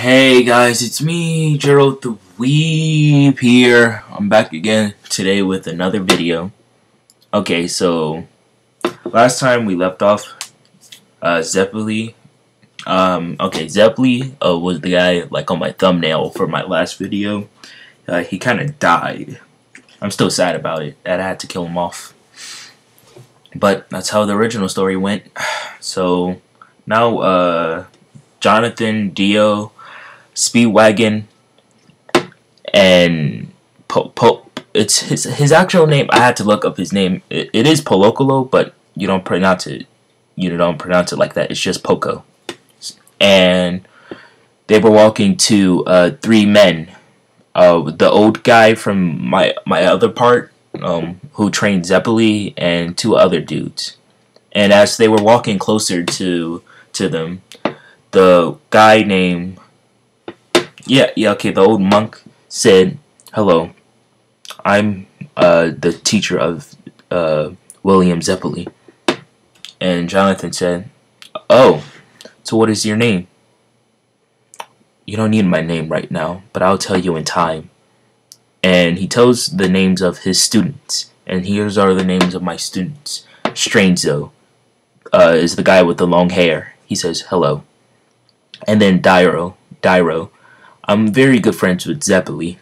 Hey guys, it's me, Gerald the Weeb here. I'm back again today with another video. Okay, so last time we left off Zeppeli. Zeppeli was the guy like on my thumbnail for my last video. He kind of died. I'm still sad about it that I had to kill him off. But that's how the original story went. So now Jonathan, Dio, Speedwagon, and it's his actual name. I had to look up his name. It is Polocolo, but you don't pronounce it. You don't pronounce it like that. It's just Poco. And they were walking to three men. The old guy from my other part, who trained Zeppeli, and two other dudes. And as they were walking closer to them, the guy named the old monk said, "Hello, I'm the teacher of William Zeppeli." And Jonathan said, "Oh, so what is your name?" "You don't need my name right now, but I'll tell you in time." And he tells the names of his students, and here's are the names of my students. Stranzo is the guy with the long hair. He says, "Hello." And then Dairo, I'm very good friends with Zeppeli,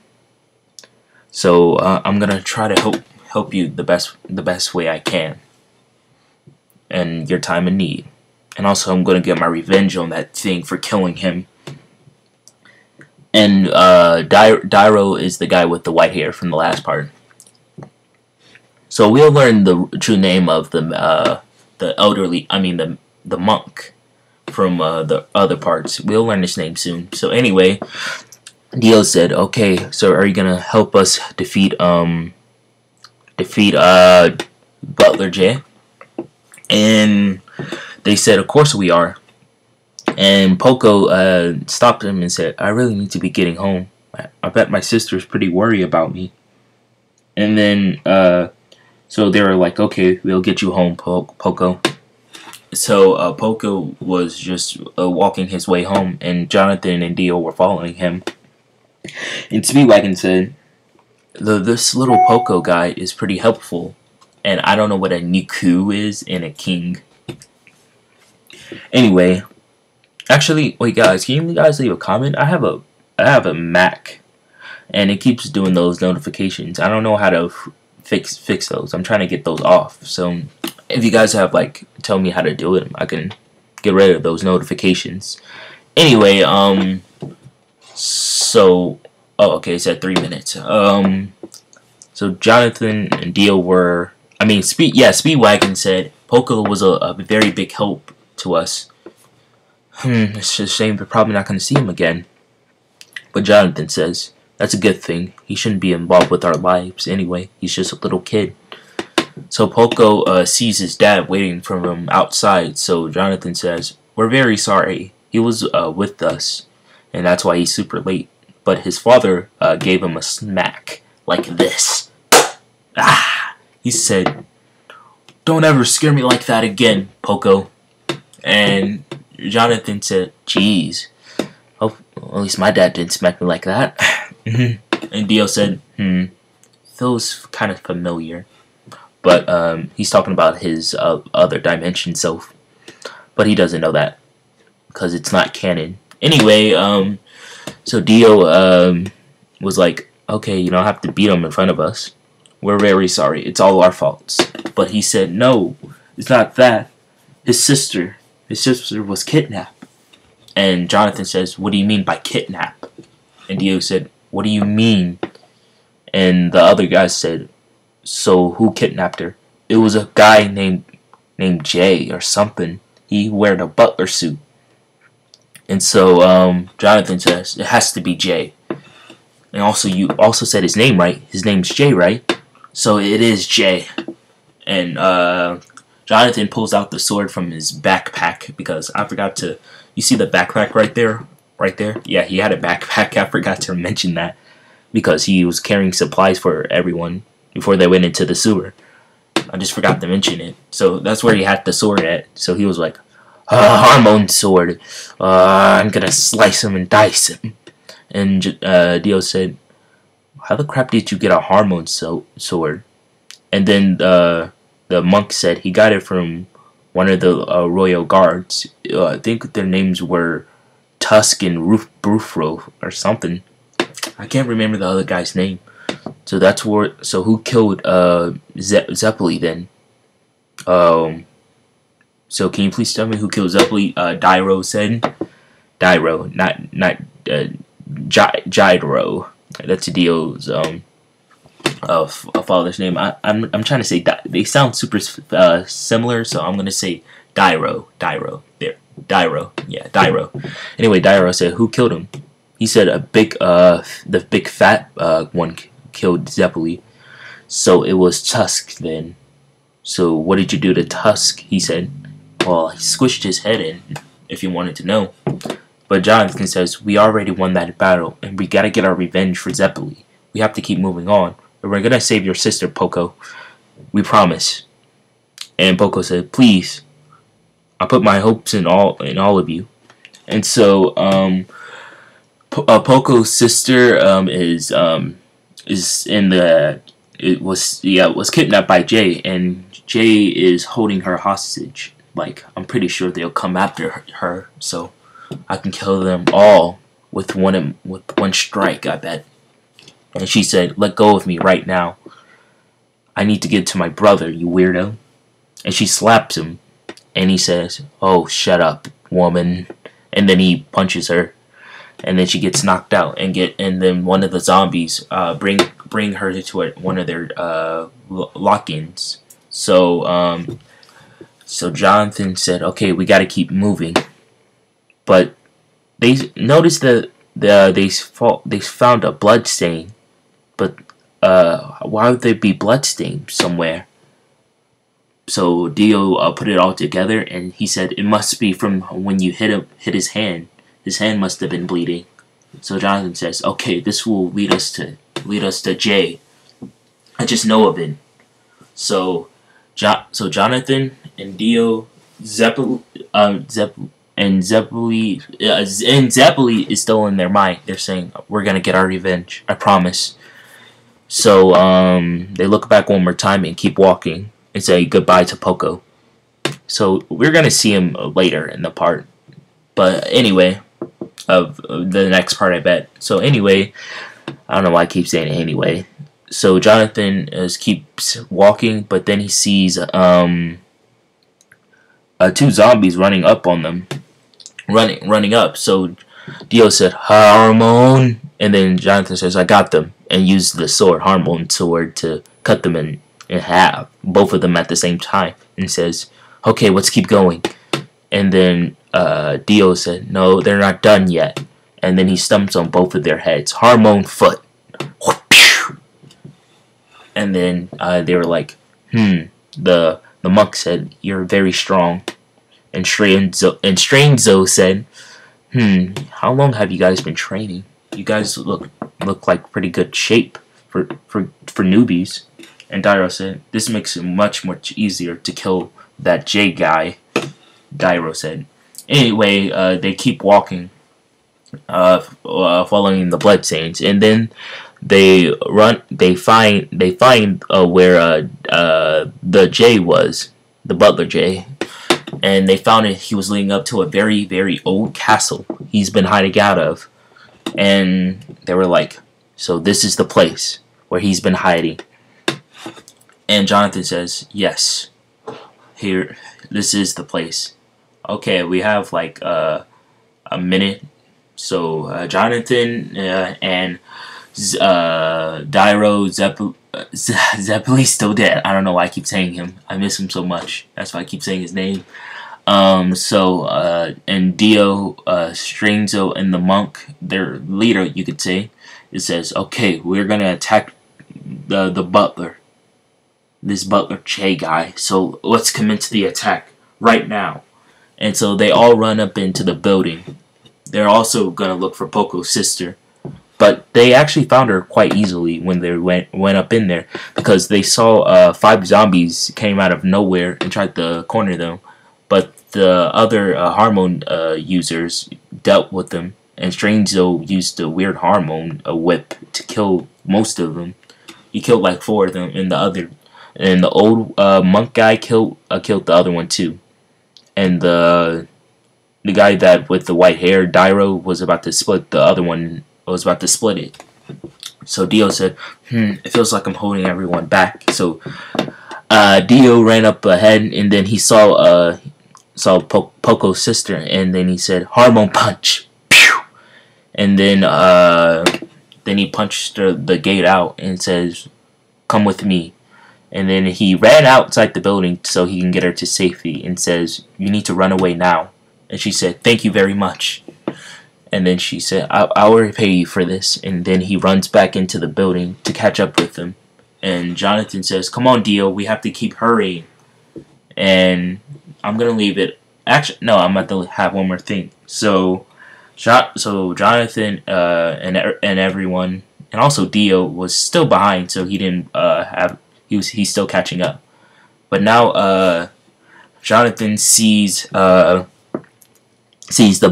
so I'm gonna try to help you the best way I can, and your time in need. And also, I'm gonna get my revenge on that thing for killing him. And Dairo is the guy with the white hair from the last part. So we'll learn the true name of the elderly. I mean the monk from the other parts. We'll learn his name soon. So anyway, Dio said, "Okay, so are you gonna help us defeat Butler J?" And they said, "Of course we are." And Poco stopped him and said, "I really need to be getting home. I bet my sister's pretty worried about me." And then so they were like, "Okay, we'll get you home, Poco." So Poco was just walking his way home, and Jonathan and Dio were following him. And Speedwagon said, "This little Poco guy is pretty helpful, and I don't know what a Niku is and a king." Anyway, actually, wait guys, can you guys leave a comment? I have a Mac, and it keeps doing those notifications. I don't know how to fix those. I'm trying to get those off. So if you guys have tell me how to do it, I can get rid of those notifications. Anyway, okay, it's at 3 minutes. So Jonathan and Dio were, Speedwagon said Poco was a very big help to us. It's just a shame we're probably not going to see him again. But Jonathan says, "That's a good thing. He shouldn't be involved with our lives anyway. He's just a little kid." So Poco sees his dad waiting for him outside. So Jonathan says, "We're very sorry. He was with us, and that's why he's super late. But his father gave him a smack like this." He said, "Don't ever scare me like that again, Poco." And Jonathan said, "Geez, oh, at least my dad didn't smack me like that." And Dio said, "Feels kind of familiar." But he's talking about his other dimension self. But he doesn't know that, because it's not canon. Anyway, so Dio was like, "Okay, you don't have to beat him in front of us. We're very sorry. It's all our faults." But he said, "No, it's not that. His sister was kidnapped." And Jonathan says, "What do you mean by kidnap?" And Dio said, "What do you mean?" And the other guy said, "So who kidnapped her?" "It was a guy named Jay or something. He wore a butler suit." And so Jonathan says, "It has to be Jay." And also, you also said his name right. His name's Jay, right? So it is Jay. And Jonathan pulls out the sword from his backpack, because I forgot to. You see the backpack right there? Right there? Yeah, he had a backpack. I forgot to mention that, because he was carrying supplies for everyone before they went into the sewer. I just forgot to mention it. So that's where he had the sword at. So he was like, Harmon sword. I'm gonna slice him and dice him. And Dio said, how the crap did you get a Harmon sword? And then the monk said he got it from one of the royal guards. I think their names were Tusk and Brufro or something. I can't remember the other guy's name. So that's where. So who killed Zeppeli then? So can you please tell me who killed Zeppeli? Dairo said. Dairo, not Gyro. That's Dio's father's name. I'm trying to say they sound super similar, so I'm gonna say Dairo. There, Dairo. Yeah, Dairo. Anyway, Dairo said, who killed him? He said the big fat one killed Zeppeli. So it was Tusk then. So what did you do to Tusk? He said, well, I squished his head in, if you wanted to know. But Jonathan says, we already won that battle, and we gotta get our revenge for Zeppeli. We have to keep moving on. And we're gonna save your sister, Poco. We promise. And Poco said, please. I put my hopes in all of you. And so, Poco's sister is in the was kidnapped by Jay, and Jay is holding her hostage. Like, I'm pretty sure they'll come after her, so I can kill them all with one strike, I bet. And she said, let go of me right now. I need to get to my brother, you weirdo. And she slaps him, and he says, oh, shut up, woman. And then he punches her, and then she gets knocked out, and then one of the zombies bring her to one of their lock-ins. So Jonathan said, okay, we gotta keep moving. But they noticed that they found a blood stain. But why would there be blood stain somewhere? So Dio put it all together, and he said it must be from when you hit his hand. His hand must have been bleeding. So Jonathan says, okay, this will lead us to Jay. I just know of it. So Jonathan and Dio, Zeppeli is still in their mind. They're saying, we're gonna get our revenge. I promise. So they look back one more time and keep walking and say goodbye to Poco. So we're gonna see him later in the part. But anyway, of the next part, I bet. So anyway, I don't know why I keep saying it anyway. So Jonathan keeps walking, but then he sees two zombies running up on them, running up. So Dio said, Harmon, and then Jonathan says, I got them, and used the sword, Harmon sword, to cut them in half, both of them at the same time, and says, okay, let's keep going. And then Dio said, no, they're not done yet. And then he stumps on both of their heads, Harmon foot. And then they were like, the monk said, you're very strong. And Stranzo said, how long have you guys been training? You guys look like pretty good shape for newbies. And Dairo said, this makes it much easier to kill that J guy. Dairo said. Anyway, they keep walking, following the bloodstains, and then they find where the J was, the Butler J, and they found it. He was leading up to a very, very old castle he's been hiding out of, and they were like, so this is the place where he's been hiding. And Jonathan says, yes, here, this is the place. Okay, we have like a minute. So Jonathan and Dairo Zeppeli's still dead. I don't know why I keep saying him. I miss him so much. That's why I keep saying his name. And Dio, Stranzo, and the monk, their leader, you could say, it says, okay, we're gonna attack the butler, this Butler Che guy. So let's commence the attack right now. And so they all run up into the building. They're also gonna look for Poco's sister, but they actually found her quite easily when they went up in there, because they saw 5 zombies came out of nowhere and tried to corner them. but the other Hormone users dealt with them, and Strangezo used the weird Hormone whip to kill most of them. He killed like 4 of them, and the old monk guy killed the other one too, and the guy that with the white hair, Dairo, was about to split the other one. Was about to split it. So Dio said, it feels like I'm holding everyone back. So Dio ran up ahead, and then he saw Poco's sister, and then he said, "Hormone punch!" Pew! And then he punched the gate out and says, "Come with me." And then he ran outside the building so he can get her to safety, and says, "You need to run away now." And she said, "Thank you very much." And then she said, I'll repay you for this." And then he runs back into the building to catch up with them. And Jonathan says, "Come on, Dio, we have to keep hurrying." And I'm going to leave it. Actually, no, I'm about to have one more thing. So Jonathan and everyone, and also Dio, was still behind, so he didn't he's still catching up. But now Jonathan sees the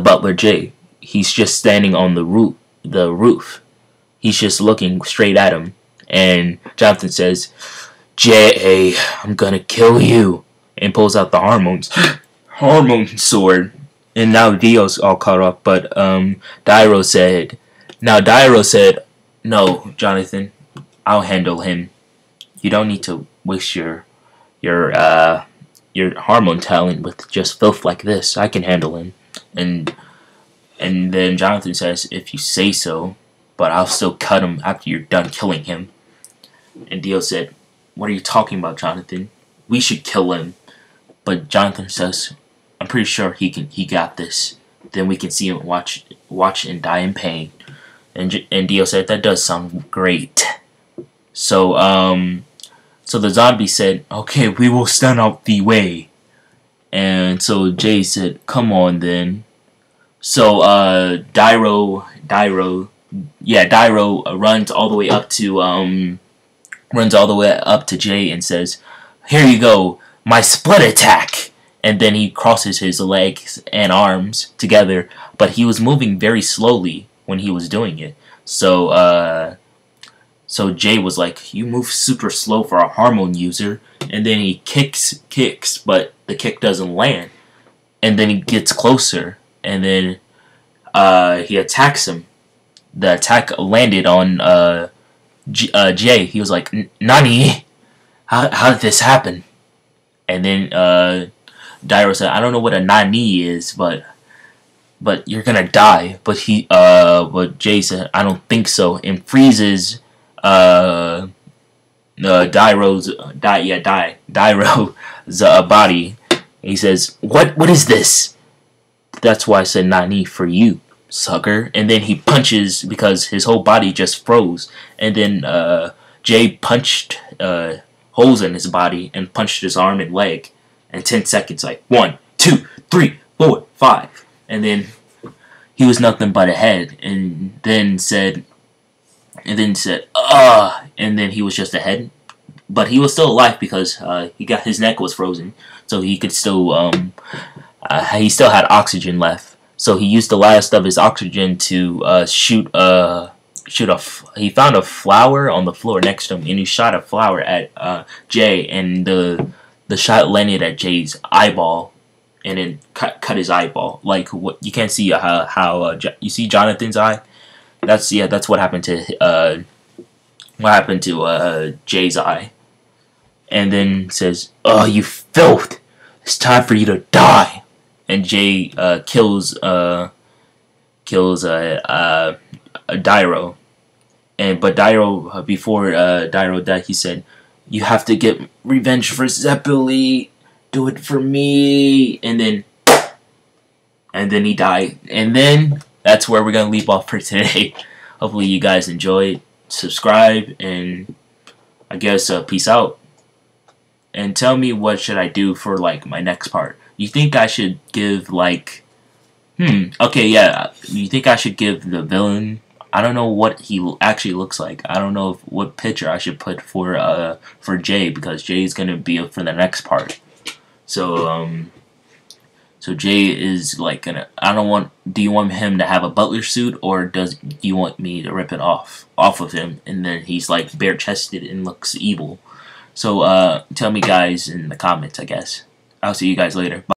butler Jay. He's just standing on the roof. He's just looking straight at him. And Jonathan says, "Jay, I'm gonna kill you," and pulls out the hormone sword. And now Dio's all caught up, but Dairo said, "No, Jonathan, I'll handle him. You don't need to waste your hormone talent with just filth like this. I can handle him." And then Jonathan says, "If you say so, but I'll still cut him after you're done killing him." And Dio said, "What are you talking about, Jonathan? We should kill him." But Jonathan says, "I'm pretty sure he got this. Then we can see him watch and die in pain." And Dio said, "That does sound great." So the zombie said, "Okay, we will stand out the way." And so Jay said, "Come on then." So Dairo runs all the way up to Jay and says, "Here you go, my split attack." And then he crosses his legs and arms together, but he was moving very slowly when he was doing it. So Jay was like, "You move super slow for a hormone user." And then he kicks, but the kick doesn't land. And then he gets closer, and then he attacks him. The attack landed on Jay. He was like, "Nani? How did this happen?" And then Dairo said, "I don't know what a Nani is, but you're gonna die." But Jay said, "I don't think so," and freezes Dairo's body. He says, "What is this?" "That's why I said Nani for you, sucker." And then he punches because his whole body just froze. And then Jay punched holes in his body and punched his arm and leg. And 10 seconds, like 1, 2, 3, 4, 5. And then he was nothing but a head. And then said, and then he was just a head. But he was still alive because his neck was frozen, so he could still he still had oxygen left. So he used the last of his oxygen to he found a flower on the floor next to him, and he shot a flower at Jay, and the shot landed at Jay's eyeball, and then cut his eyeball. Like what you can't see how you see Jonathan's eye. That's what happened to Jay's eye. And then says, "Oh, you filth! It's time for you to die." And Jay kills Dairo. But Dairo, before Dairo died, he said, "You have to get revenge for Zeppeli. Do it for me." And then he died. And then that's where we're gonna leave off for today. Hopefully you guys enjoyed. Subscribe, and I guess peace out. And tell me, what should I do for like my next part? You think I should give like okay, yeah. You think I should give the villain, I don't know what he actually looks like. I don't know what picture I should put for Jay, because Jay's gonna be for the next part. So So Jay is like gonna. I don't want. Do you want him to have a butler suit, or do you want me to rip it off of him? And then he's like bare chested and looks evil. So tell me guys in the comments. I guess I'll see you guys later. Bye.